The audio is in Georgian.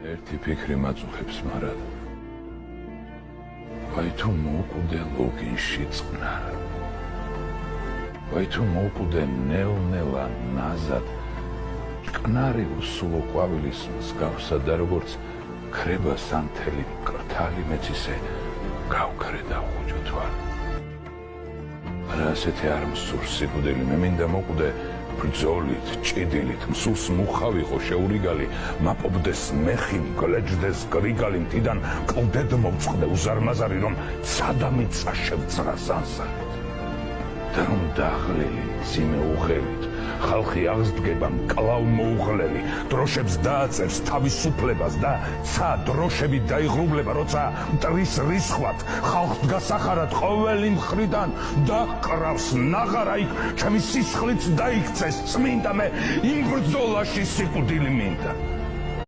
ერთი ფიქრი მაწუხებს მარად. ვაი თუ მოუკვდე ლოგინში წყნარ. ვაი თუ მოუკვდე ნელ-ნელა ნაზად. მტკნარი უსულო ყვავილის მსგავსად და როგორც ქრება სანთელი მკრთალი მეცისე გავქრე და ხუჯო თვალ. არა ასეთი არ მსურს სიკვდილი, მე მინდა მოკვდე ბრძოლით, ჭიდილით, მსურს მუხა ვიყო შეურიგალი, მაპობდეს მეხი, მგლეჯდეს გრიგალი, მტიდან კლდედ მოვწყდე უზარმაზარი, რომ სადამი წაშევწრა სანსარით. და რომ დაღლილი, ძიმე უღელით, ხალხი აღსდგება მკლავ მოუღლელი, დროშებს დააწერს თავისუფლებას და ცა დროშები დაიღრუბლება, როცა მტრის რისხვად, ხალხს გასახარად ყოველი მხრიდან და კრავს ნაღარა იქ, ჩემი სისხლიც დაიქცეს წმინდა, მე იმ ბრძოლაში სიკვდილი მინდა.